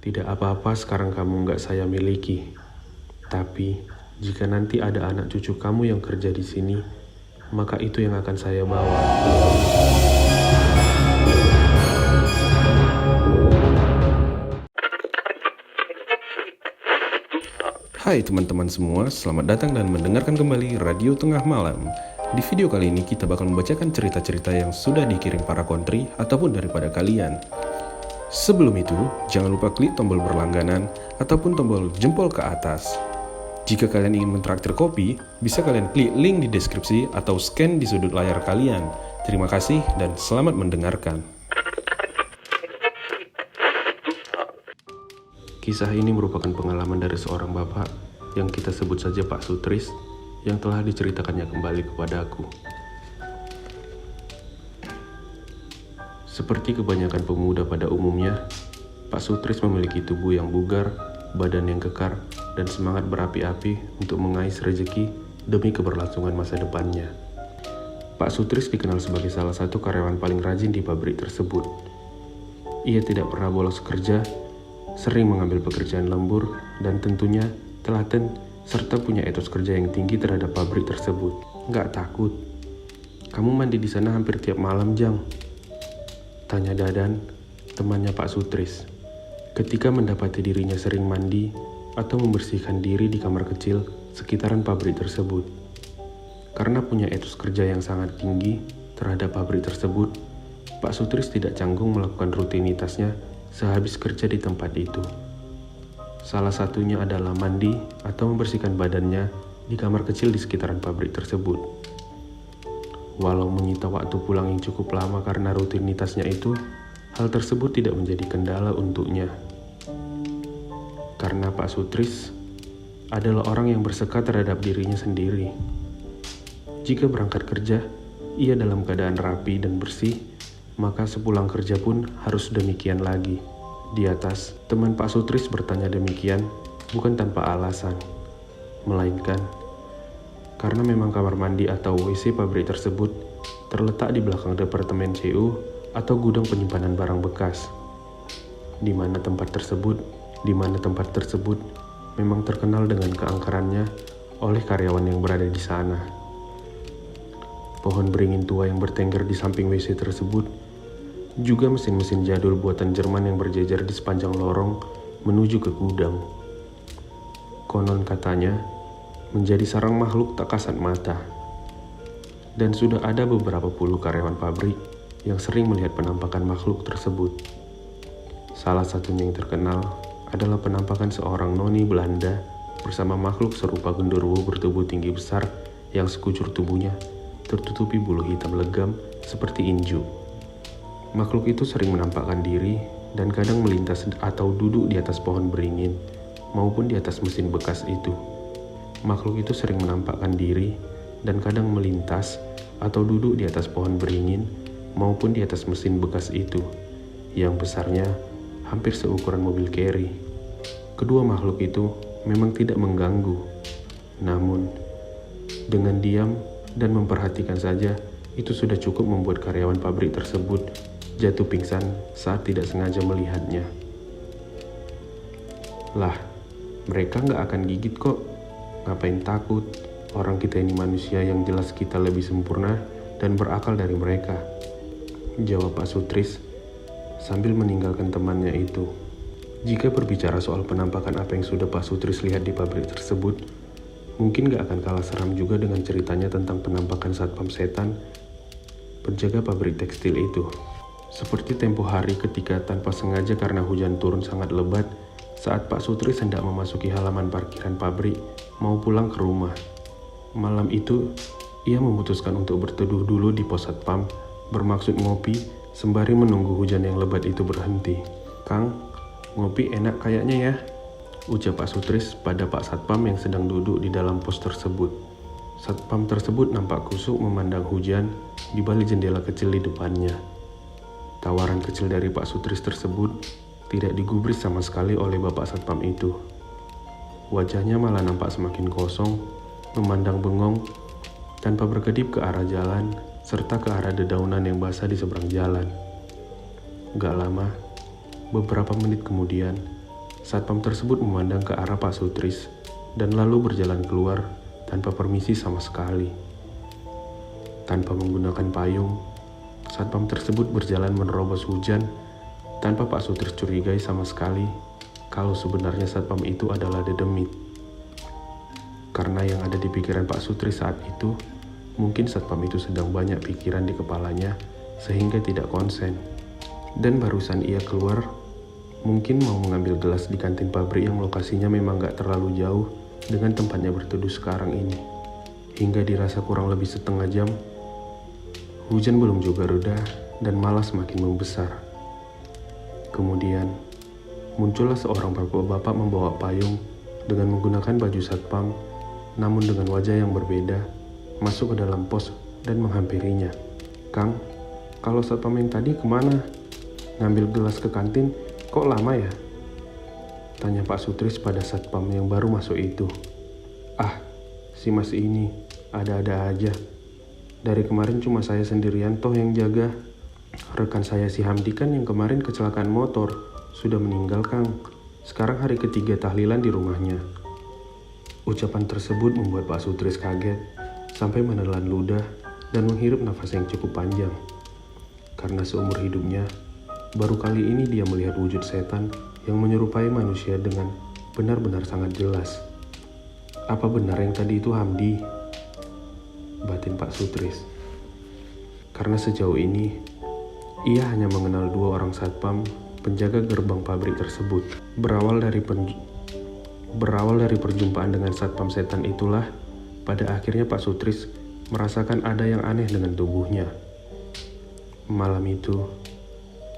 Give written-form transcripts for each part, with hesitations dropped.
Tidak apa-apa sekarang kamu nggak saya miliki. Tapi, jika nanti ada anak cucu kamu yang kerja di sini, maka itu yang akan saya bawa. Hai teman-teman semua, selamat datang dan mendengarkan kembali Radio Tengah Malam. Di video kali ini kita bakal membacakan cerita-cerita yang sudah dikirim para kontri ataupun daripada kalian. Sebelum itu, jangan lupa klik tombol berlangganan ataupun tombol jempol ke atas. Jika kalian ingin mentraktir kopi, bisa kalian klik link di deskripsi atau scan di sudut layar kalian. Terima kasih dan selamat mendengarkan. Kisah ini merupakan pengalaman dari seorang bapak yang kita sebut saja Pak Sutris yang telah diceritakannya kembali kepadaku. Seperti kebanyakan pemuda pada umumnya, Pak Sutris memiliki tubuh yang bugar, badan yang kekar, dan semangat berapi-api untuk mengais rezeki demi keberlangsungan masa depannya. Pak Sutris dikenal sebagai salah satu karyawan paling rajin di pabrik tersebut. Ia tidak pernah bolos kerja, sering mengambil pekerjaan lembur, dan tentunya telaten serta punya etos kerja yang tinggi terhadap pabrik tersebut. Nggak takut? Kamu mandi di sana hampir tiap malam, Jang? Tanya Dadan, temannya Pak Sutris, ketika mendapati dirinya sering mandi atau membersihkan diri di kamar kecil sekitaran pabrik tersebut. Karena punya etos kerja yang sangat tinggi terhadap pabrik tersebut, Pak Sutris tidak canggung melakukan rutinitasnya sehabis kerja di tempat itu. Salah satunya adalah mandi atau membersihkan badannya di kamar kecil di sekitaran pabrik tersebut. Walau menyita waktu pulang yang cukup lama karena rutinitasnya itu, hal tersebut tidak menjadi kendala untuknya. Karena Pak Sutris adalah orang yang bersekat terhadap dirinya sendiri. Jika berangkat kerja, ia dalam keadaan rapi dan bersih, maka sepulang kerja pun harus demikian lagi. Di atas, teman Pak Sutris bertanya demikian bukan tanpa alasan, melainkan karena memang kamar mandi atau WC pabrik tersebut terletak di belakang departemen CU atau gudang penyimpanan barang bekas, di mana tempat tersebut memang terkenal dengan keangkerannya oleh karyawan yang berada di sana. Pohon beringin tua yang bertengger di samping WC tersebut, juga mesin-mesin jadul buatan Jerman yang berjejer di sepanjang lorong menuju ke gudang. Konon katanya, menjadi sarang makhluk tak kasat mata. Dan sudah ada beberapa puluh karyawan pabrik yang sering melihat penampakan makhluk tersebut. Salah satunya yang terkenal adalah penampakan seorang noni Belanda bersama makhluk serupa genderuwo bertubuh tinggi besar yang sekujur tubuhnya tertutupi bulu hitam legam seperti inju. Makhluk itu sering menampakkan diri dan kadang melintas atau duduk di atas pohon beringin maupun di atas mesin bekas itu. Makhluk itu sering menampakkan diri dan kadang melintas atau duduk di atas pohon beringin maupun di atas mesin bekas itu, yang besarnya hampir seukuran mobil carry. Kedua makhluk itu memang tidak mengganggu, namun dengan diam dan memperhatikan saja, itu sudah cukup membuat karyawan pabrik tersebut jatuh pingsan saat tidak sengaja melihatnya. Lah, mereka nggak akan gigit kok. Ngapain takut? Orang kita ini manusia yang jelas kita lebih sempurna dan berakal dari mereka, jawab Pak Sutris sambil meninggalkan temannya itu. Jika berbicara soal penampakan apa yang sudah Pak Sutris lihat di pabrik tersebut, mungkin gak akan kalah seram juga dengan ceritanya tentang penampakan satpam setan penjaga pabrik tekstil itu. Seperti tempo hari ketika tanpa sengaja karena hujan turun sangat lebat, saat Pak Sutris hendak memasuki halaman parkiran pabrik mau pulang ke rumah. Malam itu, ia memutuskan untuk berteduh dulu di pos satpam, bermaksud ngopi sembari menunggu hujan yang lebat itu berhenti. "Kang, ngopi enak kayaknya ya," ucap Pak Sutris pada Pak Satpam yang sedang duduk di dalam pos tersebut. Satpam tersebut nampak kusuk memandang hujan di balik jendela kecil di depannya. Tawaran kecil dari Pak Sutris tersebut tidak digubris sama sekali oleh Bapak Satpam itu. Wajahnya malah nampak semakin kosong, memandang bengong, tanpa berkedip ke arah jalan, serta ke arah dedaunan yang basah di seberang jalan. Gak lama, beberapa menit kemudian, Satpam tersebut memandang ke arah Pak Sutris dan lalu berjalan keluar tanpa permisi sama sekali. Tanpa menggunakan payung, satpam tersebut berjalan menerobos hujan tanpa Pak Sutris curigai sama sekali kalau sebenarnya satpam itu adalah dedemit. Karena yang ada di pikiran Pak Sutris saat itu, mungkin satpam itu sedang banyak pikiran di kepalanya sehingga tidak konsen. Dan barusan ia keluar, mungkin mau mengambil gelas di kantin pabrik yang lokasinya memang gak terlalu jauh dengan tempatnya berteduh sekarang ini. Hingga dirasa kurang lebih setengah jam, hujan belum juga reda dan malah semakin membesar. Kemudian, muncullah seorang bapak-bapak membawa payung dengan menggunakan baju satpam, namun dengan wajah yang berbeda, masuk ke dalam pos dan menghampirinya. "Kang, kalau satpam yang tadi kemana? Ngambil gelas ke kantin, kok lama ya?" tanya Pak Sutris pada satpam yang baru masuk itu. "Ah, si mas ini, ada-ada aja. Dari kemarin cuma saya sendirian toh yang jaga. Rekan saya si Hamdi kan yang kemarin kecelakaan motor, sudah meninggal Kang. Sekarang hari ketiga tahlilan di rumahnya." Ucapan tersebut membuat Pak Sutris kaget sampai menelan ludah dan menghirup nafas yang cukup panjang. Karena seumur hidupnya, baru kali ini dia melihat wujud setan yang menyerupai manusia dengan benar-benar sangat jelas. Apa benar yang tadi itu Hamdi? Batin Pak Sutris. Karena sejauh ini, ia hanya mengenal 2 orang satpam penjaga gerbang pabrik tersebut. Berawal dari perjumpaan dengan satpam setan itulah, pada akhirnya Pak Sutris merasakan ada yang aneh dengan tubuhnya. Malam itu,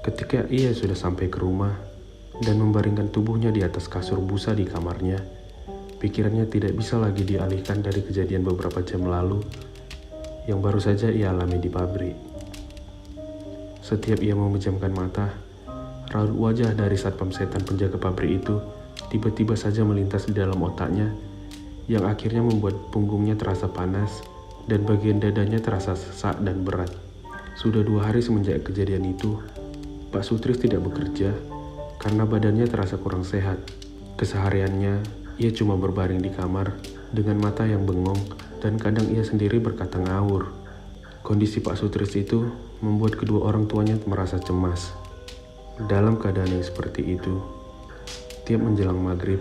ketika ia sudah sampai ke rumah dan membaringkan tubuhnya di atas kasur busa di kamarnya, pikirannya tidak bisa lagi dialihkan dari kejadian beberapa jam lalu yang baru saja ia alami di pabrik. Setiap ia memejamkan mata, raut wajah dari satpam setan penjaga pabrik itu tiba-tiba saja melintas di dalam otaknya, yang akhirnya membuat punggungnya terasa panas dan bagian dadanya terasa sesak dan berat. Sudah 2 hari semenjak kejadian itu, Pak Sutris tidak bekerja karena badannya terasa kurang sehat. Kesehariannya, ia cuma berbaring di kamar dengan mata yang bengong dan kadang ia sendiri berkata ngawur. Kondisi Pak Sutris itu membuat kedua orang tuanya merasa cemas. Dalam keadaan yang seperti itu, tiap menjelang maghrib,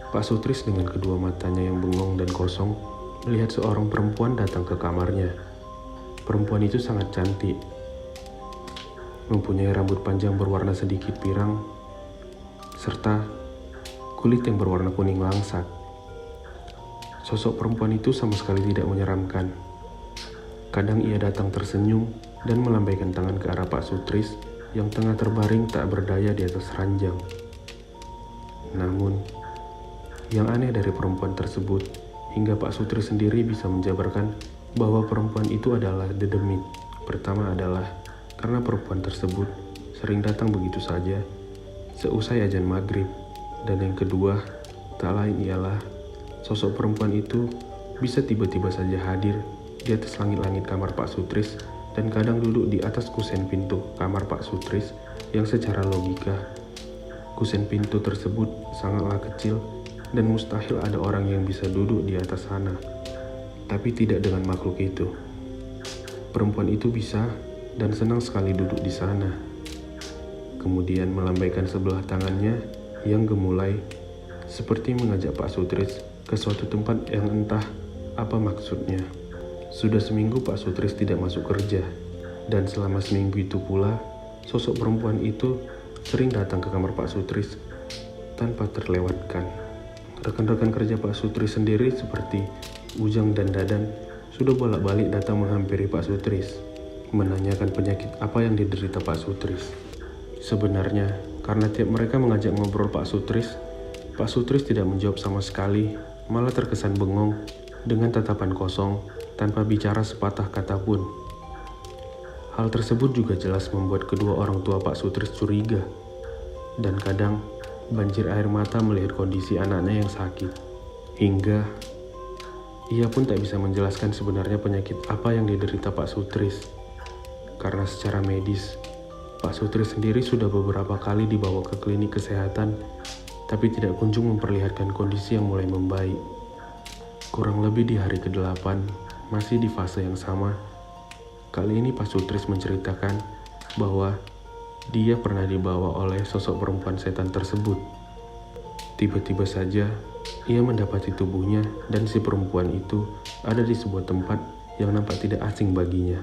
Pak Sutris dengan kedua matanya yang bengong dan kosong melihat seorang perempuan datang ke kamarnya. Perempuan itu sangat cantik, mempunyai rambut panjang berwarna sedikit pirang, serta kulit yang berwarna kuning langsat. Sosok perempuan itu sama sekali tidak menyeramkan. Kadang ia datang tersenyum dan melambaikan tangan ke arah Pak Sutris yang tengah terbaring tak berdaya di atas ranjang. Namun, yang aneh dari perempuan tersebut, hingga Pak Sutris sendiri bisa menjabarkan bahwa perempuan itu adalah dedemit. Pertama adalah karena perempuan tersebut sering datang begitu saja seusai azan maghrib. Dan yang kedua, tak lain ialah sosok perempuan itu bisa tiba-tiba saja hadir di atas langit-langit kamar Pak Sutris dan kadang duduk di atas kusen pintu kamar Pak Sutris yang secara logika, kusen pintu tersebut sangatlah kecil dan mustahil ada orang yang bisa duduk di atas sana. Tapi tidak dengan makhluk itu. Perempuan itu bisa dan senang sekali duduk di sana. Kemudian melambaikan sebelah tangannya yang gemulai seperti mengajak Pak Sutris ke suatu tempat yang entah apa maksudnya. Sudah seminggu Pak Sutris tidak masuk kerja, dan selama seminggu itu pula, sosok perempuan itu sering datang ke kamar Pak Sutris tanpa terlewatkan. Rekan-rekan kerja Pak Sutris sendiri seperti Ujang dan Dadan sudah bolak-balik datang menghampiri Pak Sutris, menanyakan penyakit apa yang diderita Pak Sutris. Sebenarnya, karena tiap mereka mengajak ngobrol Pak Sutris tidak menjawab sama sekali, malah terkesan bengong dengan tatapan kosong tanpa bicara sepatah kata pun. Hal tersebut juga jelas membuat kedua orang tua Pak Sutris curiga, dan kadang banjir air mata melihat kondisi anaknya yang sakit. Hingga ia pun tak bisa menjelaskan sebenarnya penyakit apa yang diderita Pak Sutris. Karena secara medis, Pak Sutris sendiri sudah beberapa kali dibawa ke klinik kesehatan tapi tidak kunjung memperlihatkan kondisi yang mulai membaik. Kurang lebih di hari ke-8, masih di fase yang sama, kali ini Pak Sutris menceritakan bahwa dia pernah dibawa oleh sosok perempuan setan tersebut. Tiba-tiba saja, ia mendapati tubuhnya dan si perempuan itu ada di sebuah tempat yang nampak tidak asing baginya.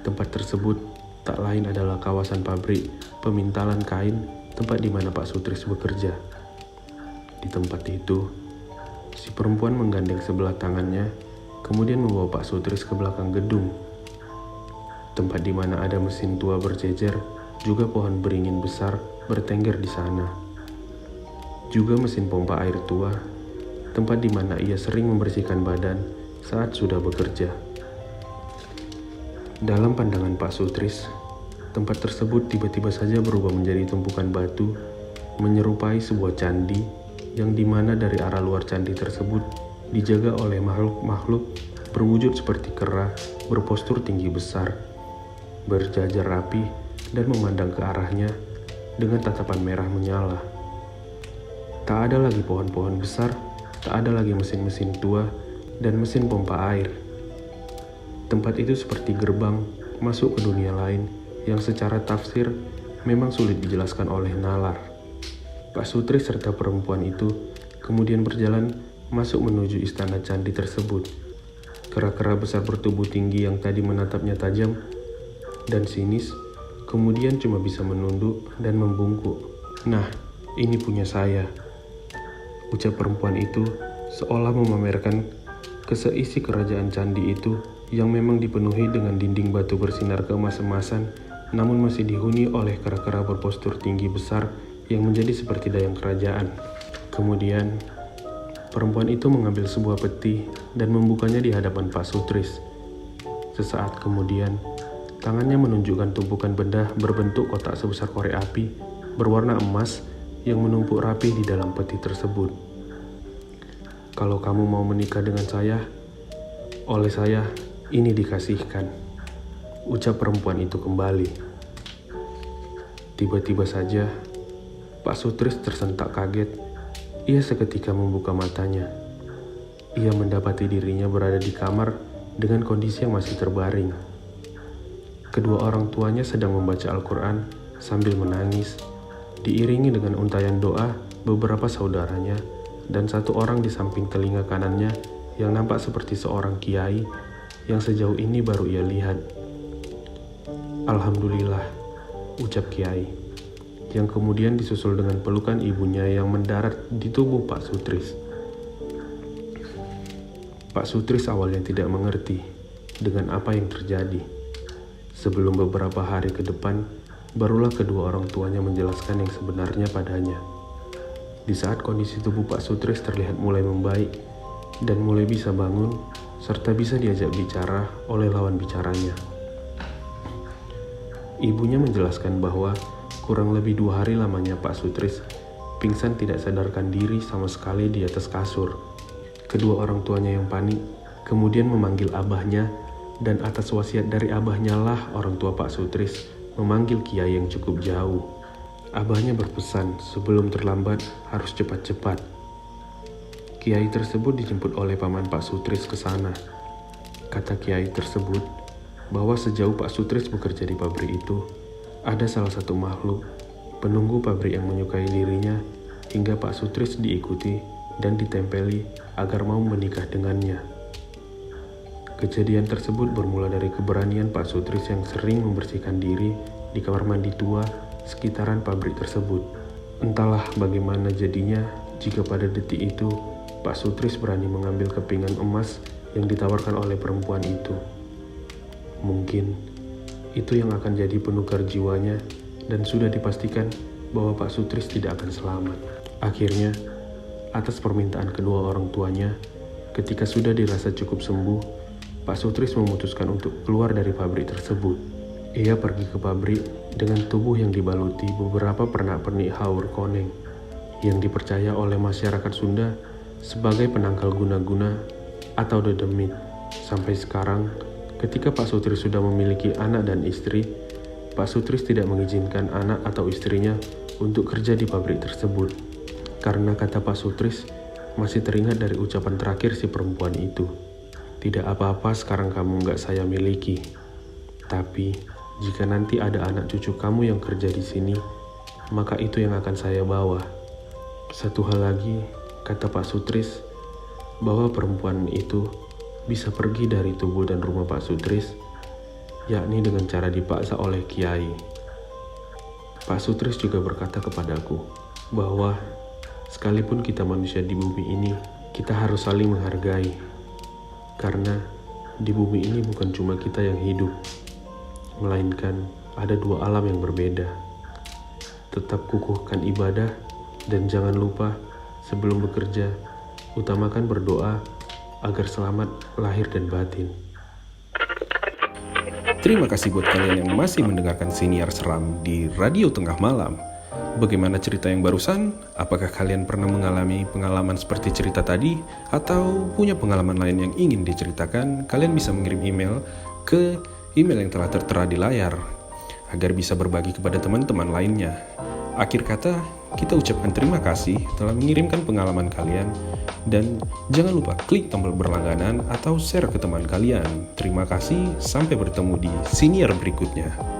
Tempat tersebut tak lain adalah kawasan pabrik pemintalan kain, tempat di mana Pak Sutris bekerja. Di tempat itu, si perempuan menggandeng sebelah tangannya, kemudian membawa Pak Sutris ke belakang gedung. Tempat di mana ada mesin tua berjejer, juga pohon beringin besar bertengger di sana. Juga mesin pompa air tua, tempat di mana ia sering membersihkan badan saat sudah bekerja. Dalam pandangan Pak Sutris, tempat tersebut tiba-tiba saja berubah menjadi tumpukan batu, menyerupai sebuah candi yang dimana dari arah luar candi tersebut dijaga oleh makhluk-makhluk berwujud seperti kera, berpostur tinggi besar, berjajar rapi dan memandang ke arahnya dengan tatapan merah menyala. Tak ada lagi pohon-pohon besar, tak ada lagi mesin-mesin tua dan mesin pompa air. Tempat itu seperti gerbang masuk ke dunia lain yang secara tafsir memang sulit dijelaskan oleh nalar. Pak Sutris serta perempuan itu kemudian berjalan masuk menuju istana candi tersebut. Kera-kera besar bertubuh tinggi yang tadi menatapnya tajam dan sinis, kemudian cuma bisa menunduk dan membungkuk. "Nah, ini punya saya," ucap perempuan itu seolah memamerkan keseisi kerajaan candi itu yang memang dipenuhi dengan dinding batu bersinar keemas-emasan, namun masih dihuni oleh kera-kera berpostur tinggi besar yang menjadi seperti dayang kerajaan. Kemudian, perempuan itu mengambil sebuah peti dan membukanya di hadapan Pak Sutris. Sesaat kemudian, tangannya menunjukkan tumpukan benda berbentuk kotak sebesar korek api berwarna emas yang menumpuk rapi di dalam peti tersebut. "Kalau kamu mau menikah dengan saya, oleh saya, ini dikasihkan," ucap perempuan itu kembali. Tiba-tiba saja, Pak Sutris tersentak kaget. Ia seketika membuka matanya. Ia mendapati dirinya berada di kamar dengan kondisi yang masih terbaring. Kedua orang tuanya sedang membaca Al-Quran sambil menangis, diiringi dengan untayan doa beberapa saudaranya, dan satu orang di samping telinga kanannya yang nampak seperti seorang kiai yang sejauh ini baru ia lihat. "Alhamdulillah," ucap kiai, yang kemudian disusul dengan pelukan ibunya yang mendarat di tubuh Pak Sutris. Pak Sutris awalnya tidak mengerti dengan apa yang terjadi. Sebelum beberapa hari ke depan, barulah kedua orang tuanya menjelaskan yang sebenarnya padanya. Di saat kondisi tubuh Pak Sutris terlihat mulai membaik dan mulai bisa bangun, serta bisa diajak bicara oleh lawan bicaranya. Ibunya menjelaskan bahwa kurang lebih 2 hari lamanya Pak Sutris pingsan tidak sadarkan diri sama sekali di atas kasur. Kedua orang tuanya yang panik kemudian memanggil abahnya, dan atas wasiat dari abahnya lah orang tua Pak Sutris memanggil kiai yang cukup jauh. Abahnya berpesan sebelum terlambat harus cepat-cepat. Kiai tersebut dijemput oleh paman Pak Sutris ke sana. Kata kiai tersebut bahwa sejauh Pak Sutris bekerja di pabrik itu, ada salah satu makhluk penunggu pabrik yang menyukai dirinya hingga Pak Sutris diikuti dan ditempeli agar mau menikah dengannya. Kejadian tersebut bermula dari keberanian Pak Sutris yang sering membersihkan diri di kamar mandi tua sekitaran pabrik tersebut. Entahlah bagaimana jadinya jika pada detik itu Pak Sutris berani mengambil kepingan emas yang ditawarkan oleh perempuan itu. Mungkin itu yang akan jadi penukar jiwanya, dan sudah dipastikan bahwa Pak Sutris tidak akan selamat. Akhirnya, atas permintaan kedua orang tuanya, ketika sudah dirasa cukup sembuh, Pak Sutris memutuskan untuk keluar dari pabrik tersebut. Ia pergi ke pabrik dengan tubuh yang dibaluti beberapa pernak-pernik haur koneng yang dipercaya oleh masyarakat Sunda sebagai penangkal guna-guna atau dedemit. Sampai sekarang, ketika Pak Sutris sudah memiliki anak dan istri, Pak Sutris tidak mengizinkan anak atau istrinya untuk kerja di pabrik tersebut. Karena kata Pak Sutris masih teringat dari ucapan terakhir si perempuan itu. Tidak apa-apa sekarang kamu nggak saya miliki. Tapi jika nanti ada anak cucu kamu yang kerja di sini, maka itu yang akan saya bawa. Satu hal lagi, kata Pak Sutris, bahwa perempuan itu bisa pergi dari tubuh dan rumah Pak Sutris, yakni dengan cara dipaksa oleh Kiai. Pak Sutris juga berkata kepadaku bahwa sekalipun kita manusia di bumi ini, kita harus saling menghargai. Karena di bumi ini bukan cuma kita yang hidup, melainkan ada dua alam yang berbeda. Tetap kukuhkan ibadah dan jangan lupa sebelum bekerja, utamakan berdoa agar selamat lahir dan batin. Terima kasih buat kalian yang masih mendengarkan Siniar Seram di Radio Tengah Malam. Bagaimana cerita yang barusan? Apakah kalian pernah mengalami pengalaman seperti cerita tadi? Atau punya pengalaman lain yang ingin diceritakan? Kalian bisa mengirim email ke email yang telah tertera di layar agar bisa berbagi kepada teman-teman lainnya. Akhir kata, kita ucapkan terima kasih telah mengirimkan pengalaman kalian dan jangan lupa klik tombol berlangganan atau share ke teman kalian. Terima kasih, sampai bertemu di siniar berikutnya.